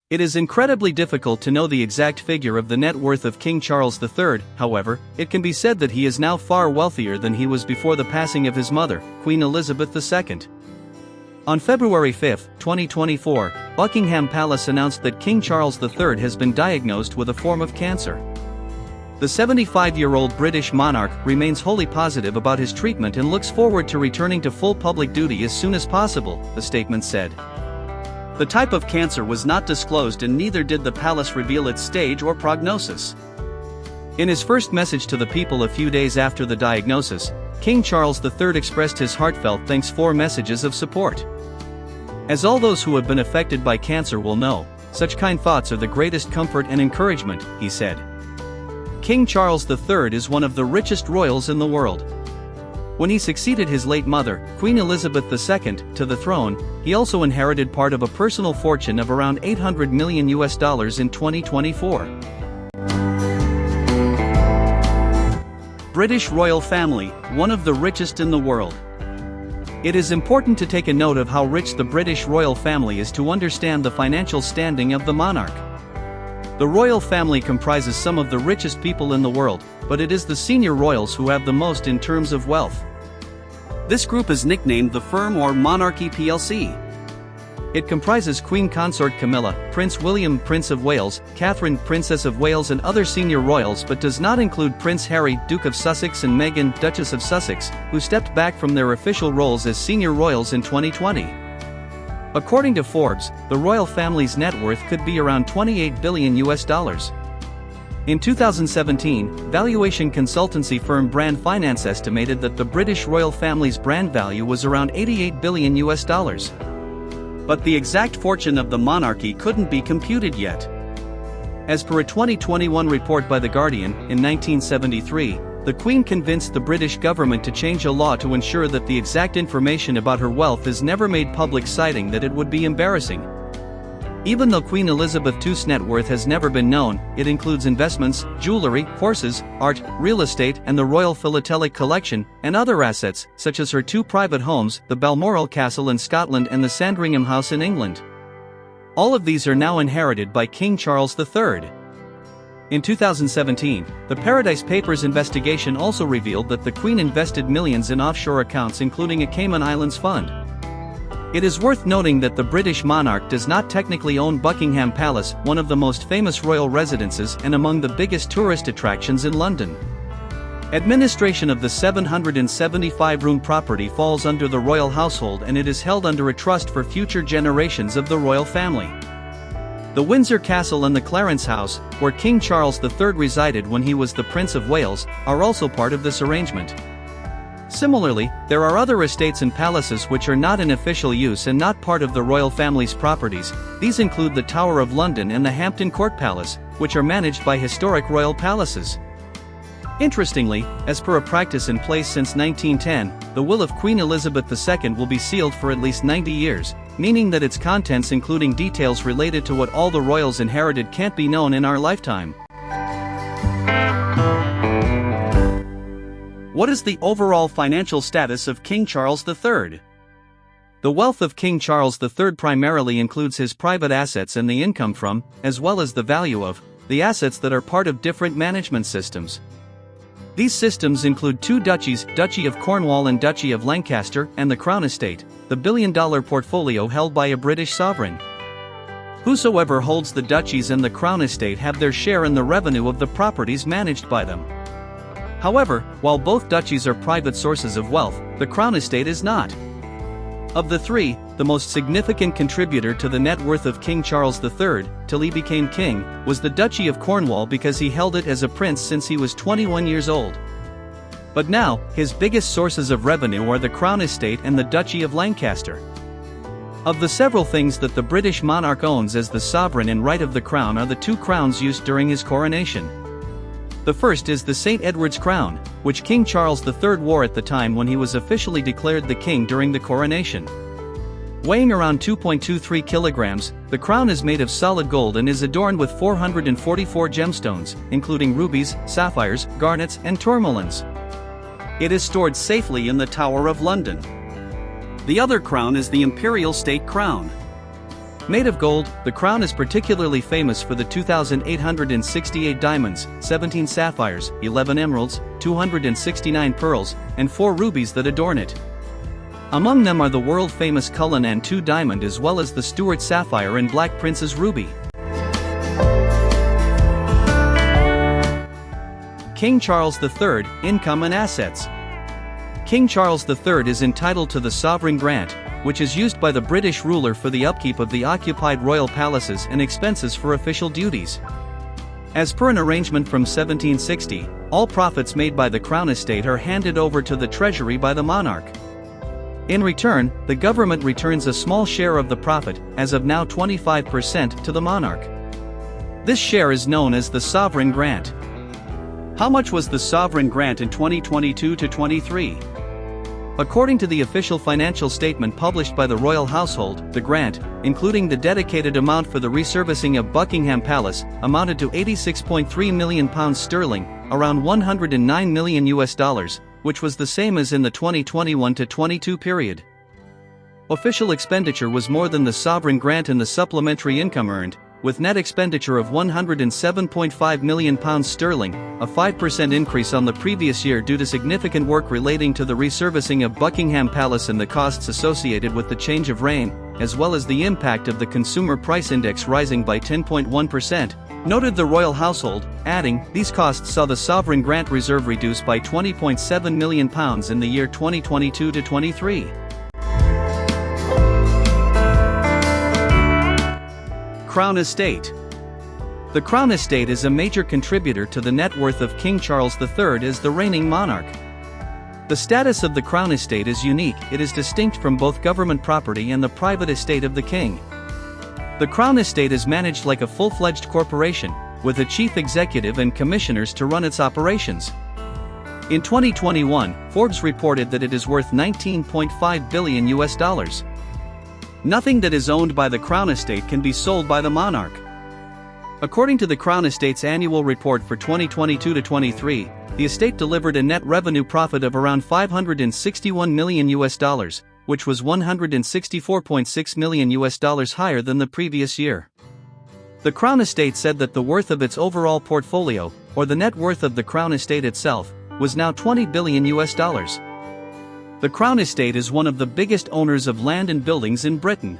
It is incredibly difficult to know the exact figure of the net worth of King Charles III, however, it can be said that he is now far wealthier than he was before the passing of his mother, Queen Elizabeth II. On February 5, 2024, Buckingham Palace announced that King Charles III has been diagnosed with a form of cancer. The 75-year-old British monarch remains wholly positive about his treatment and looks forward to returning to full public duty as soon as possible, the statement said. The type of cancer was not disclosed and neither did the palace reveal its stage or prognosis. In his first message to the people a few days after the diagnosis, King Charles III expressed his heartfelt thanks for messages of support. As all those who have been affected by cancer will know, such kind thoughts are the greatest comfort and encouragement, he said. King Charles III is one of the richest royals in the world. When he succeeded his late mother, Queen Elizabeth II, to the throne, he also inherited part of a personal fortune of around $800 million in 2024. British royal family, one of the richest in the world. It is important to take a note of how rich the British royal family is to understand the financial standing of the monarch. The royal family comprises some of the richest people in the world, but it is the senior royals who have the most in terms of wealth. This group is nicknamed the Firm or Monarchy plc. It comprises Queen Consort Camilla, Prince William, Prince of Wales, Catherine, Princess of Wales and other senior royals, but does not include Prince Harry, Duke of Sussex and Meghan, Duchess of Sussex, who stepped back from their official roles as senior royals in 2020. According to Forbes, the royal family's net worth could be around $28 billion. In 2017, valuation consultancy firm Brand Finance estimated that the British royal family's brand value was around $88 billion. But the exact fortune of the monarchy couldn't be computed yet. As per a 2021 report by The Guardian, in 1973, the Queen convinced the British government to change a law to ensure that the exact information about her wealth is never made public, citing that it would be embarrassing. Even though Queen Elizabeth II's net worth has never been known, it includes investments, jewelry, horses, art, real estate and the Royal Philatelic Collection, and other assets, such as her 2 private homes, the Balmoral Castle in Scotland and the Sandringham House in England. All of these are now inherited by King Charles III. In 2017, the Paradise Papers investigation also revealed that the Queen invested millions in offshore accounts, including a Cayman Islands fund. It is worth noting that the British monarch does not technically own Buckingham Palace, one of the most famous royal residences and among the biggest tourist attractions in London. Administration of the 775-room property falls under the royal household and it is held under a trust for future generations of the royal family. The Windsor Castle and the Clarence House, where King Charles III resided when he was the Prince of Wales, are also part of this arrangement. Similarly, there are other estates and palaces which are not in official use and not part of the royal family's properties. These include the Tower of London and the Hampton Court Palace, which are managed by Historic Royal Palaces. Interestingly, as per a practice in place since 1910, the will of Queen Elizabeth II will be sealed for at least 90 years, meaning that its contents, including details related to what all the royals inherited, can't be known in our lifetime. What is the overall financial status of King Charles III? The wealth of King Charles III primarily includes his private assets and the income from, as well as the value of, the assets that are part of different management systems. These systems include 2 duchies, Duchy of Cornwall and Duchy of Lancaster, and the Crown Estate, the billion-dollar portfolio held by a British sovereign. Whosoever holds the duchies and the Crown Estate have their share in the revenue of the properties managed by them. However, while both duchies are private sources of wealth, the Crown Estate is not. Of the 3, the most significant contributor to the net worth of King Charles III, till he became king, was the Duchy of Cornwall because he held it as a prince since he was 21 years old. But now, his biggest sources of revenue are the Crown Estate and the Duchy of Lancaster. Of the several things that the British monarch owns as the sovereign in right of the crown are the 2 crowns used during his coronation. The first is the St. Edward's crown, which King Charles III wore at the time when he was officially declared the king during the coronation. Weighing around 2.23 kilograms, the crown is made of solid gold and is adorned with 444 gemstones, including rubies, sapphires, garnets, and tourmalines. It is stored safely in the Tower of London. The other crown is the Imperial State Crown. Made of gold, the crown is particularly famous for the 2,868 diamonds, 17 sapphires, 11 emeralds, 269 pearls, and 4 rubies that adorn it. Among them are the world-famous Cullinan II diamond as well as the Stuart sapphire and Black Prince's ruby. King Charles III, Income and Assets. King Charles III is entitled to the sovereign grant, which is used by the British ruler for the upkeep of the occupied royal palaces and expenses for official duties. As per an arrangement from 1760, all profits made by the Crown Estate are handed over to the treasury by the monarch. In return, the government returns a small share of the profit, as of now 25%, to the monarch. This share is known as the sovereign grant. How much was the sovereign grant in 2022-23? According to the official financial statement published by the royal household, the grant, including the dedicated amount for the resurfacing of Buckingham Palace, amounted to £86.3 million sterling, around $109 million, which was the same as in the 2021-22 period. Official expenditure was more than the sovereign grant and the supplementary income earned, with net expenditure of £107.5 million sterling, a 5% increase on the previous year due to significant work relating to the resurfacing of Buckingham Palace and the costs associated with the change of reign, as well as the impact of the Consumer Price Index rising by 10.1%, noted the royal household, adding, these costs saw the sovereign grant reserve reduced by £20.7 million in the year 2022-23. Crown Estate. The Crown Estate is a major contributor to the net worth of King Charles III as the reigning monarch. The status of the Crown Estate is unique, it is distinct from both government property and the private estate of the king. The Crown Estate is managed like a full-fledged corporation, with a chief executive and commissioners to run its operations. In 2021, Forbes reported that it is worth $19.5 billion. Nothing that is owned by the Crown Estate can be sold by the monarch. According to the Crown Estate's annual report for 2022-23, the estate delivered a net revenue profit of around $561 million, which was $164.6 million higher than the previous year. The Crown Estate said that the worth of its overall portfolio, or the net worth of the Crown Estate itself, was now $20 billion. The Crown Estate is one of the biggest owners of land and buildings in Britain.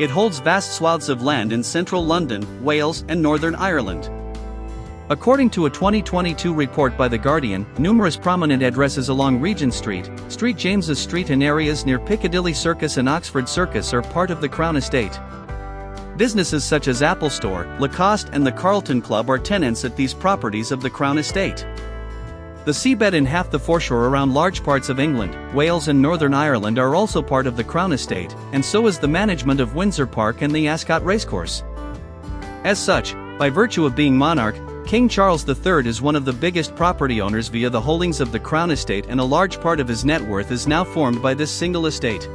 It holds vast swaths of land in central London, Wales, and Northern Ireland. According to a 2022 report by The Guardian, numerous prominent addresses along Regent Street, St James's Street and areas near Piccadilly Circus and Oxford Circus are part of the Crown Estate. Businesses such as Apple Store, Lacoste and the Carlton Club are tenants at these properties of the Crown Estate. The seabed and half the foreshore around large parts of England, Wales and Northern Ireland are also part of the Crown Estate, and so is the management of Windsor Park and the Ascot Racecourse. As such, by virtue of being monarch, King Charles III is one of the biggest property owners via the holdings of the Crown Estate, and a large part of his net worth is now formed by this single estate.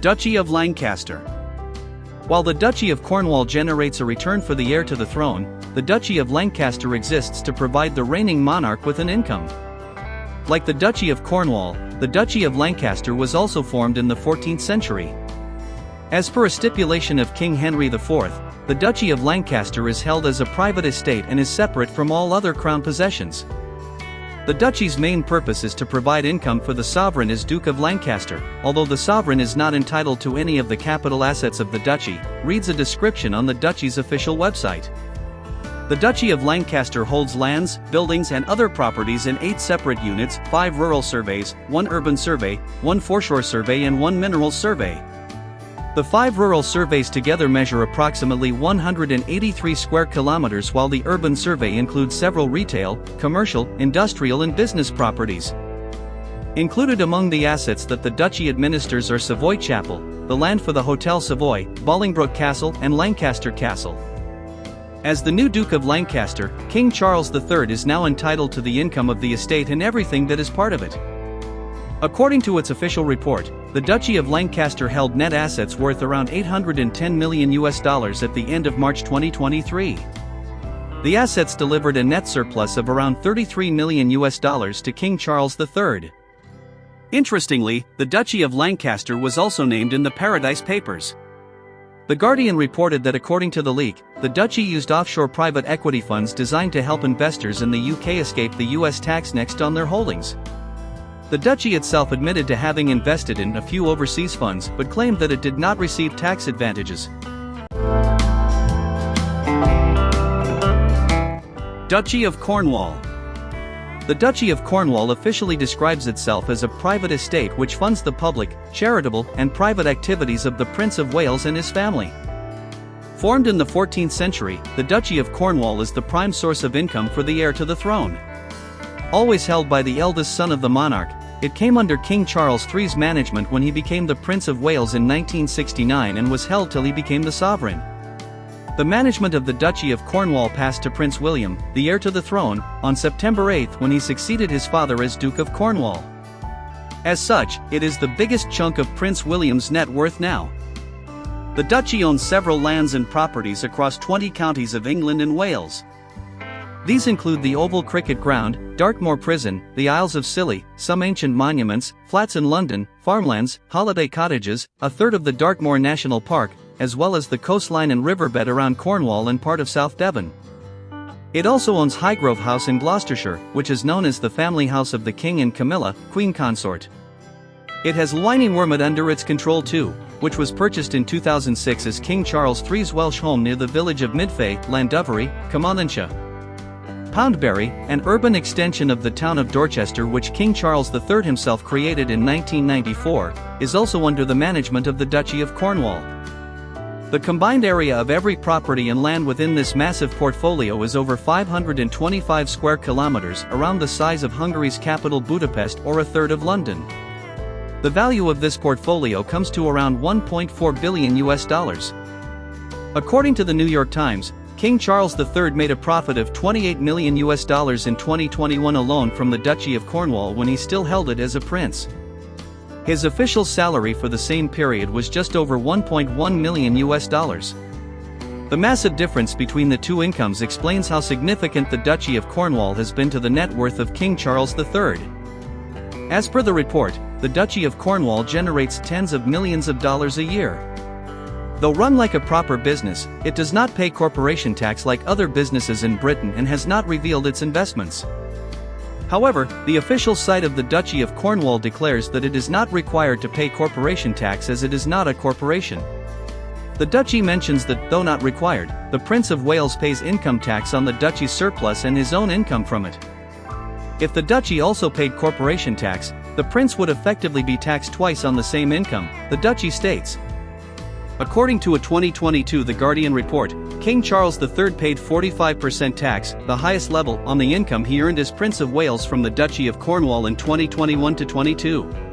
Duchy of Lancaster. While the Duchy of Cornwall generates a return for the heir to the throne, the Duchy of Lancaster exists to provide the reigning monarch with an income. Like the Duchy of Cornwall, the Duchy of Lancaster was also formed in the 14th century. As per a stipulation of King Henry IV, the Duchy of Lancaster is held as a private estate and is separate from all other crown possessions. The duchy's main purpose is to provide income for the sovereign as Duke of Lancaster, although the sovereign is not entitled to any of the capital assets of the duchy, reads a description on the duchy's official website. The Duchy of Lancaster holds lands, buildings and other properties in 8 separate units, 5 rural surveys, 1 urban survey, 1 foreshore survey and 1 mineral survey. The 5 rural surveys together measure approximately 183 square kilometers, while the urban survey includes several retail, commercial, industrial and business properties. Included among the assets that the duchy administers are Savoy Chapel, the land for the Hotel Savoy, Bolingbroke Castle and Lancaster Castle. As the new Duke of Lancaster, King Charles III is now entitled to the income of the estate and everything that is part of it. According to its official report, the Duchy of Lancaster held net assets worth around $810 million at the end of March 2023. The assets delivered a net surplus of around $33 million to King Charles III. Interestingly, the Duchy of Lancaster was also named in the Paradise Papers. The Guardian reported that according to the leak, the Duchy used offshore private equity funds designed to help investors in the UK escape the US tax next on their holdings. The Duchy itself admitted to having invested in a few overseas funds but claimed that it did not receive tax advantages. Duchy of Cornwall. The Duchy of Cornwall officially describes itself as a private estate which funds the public, charitable, and private activities of the Prince of Wales and his family. Formed in the 14th century, the Duchy of Cornwall is the prime source of income for the heir to the throne. Always held by the eldest son of the monarch, it came under King Charles III's management when he became the Prince of Wales in 1969 and was held till he became the sovereign. The management of the Duchy of Cornwall passed to Prince William, the heir to the throne, on September 8 when he succeeded his father as Duke of Cornwall. As such, it is the biggest chunk of Prince William's net worth now. The Duchy owns several lands and properties across 20 counties of England and Wales. These include the Oval Cricket Ground, Dartmoor Prison, the Isles of Scilly, some ancient monuments, flats in London, farmlands, holiday cottages, a third of the Dartmoor National Park, as well as the coastline and riverbed around Cornwall and part of South Devon. It also owns Highgrove House in Gloucestershire, which is known as the family house of the King and Camilla, Queen Consort. It has Llanymwermod under its control too, which was purchased in 2006 as King Charles III's Welsh home near the village of Midfay, Llandovery, Carmarthenshire. Poundbury, an urban extension of the town of Dorchester which King Charles III himself created in 1994, is also under the management of the Duchy of Cornwall. The combined area of every property and land within this massive portfolio is over 525 square kilometers, around the size of Hungary's capital Budapest or a third of London. The value of this portfolio comes to around $1.4 billion. According to the New York Times, King Charles III made a profit of $28 million in 2021 alone from the Duchy of Cornwall when he still held it as a prince. His official salary for the same period was just over $1.1 million. The massive difference between the two incomes explains how significant the Duchy of Cornwall has been to the net worth of King Charles III. As per the report, the Duchy of Cornwall generates tens of millions of dollars a year. Though run like a proper business, it does not pay corporation tax like other businesses in Britain and has not revealed its investments. However, the official site of the Duchy of Cornwall declares that it is not required to pay corporation tax as it is not a corporation. The Duchy mentions that, though not required, the Prince of Wales pays income tax on the Duchy's surplus and his own income from it. If the Duchy also paid corporation tax, the Prince would effectively be taxed twice on the same income, the Duchy states. According to a 2022 The Guardian report, King Charles III paid 45% tax, the highest level, on the income he earned as Prince of Wales from the Duchy of Cornwall in 2021 to 22.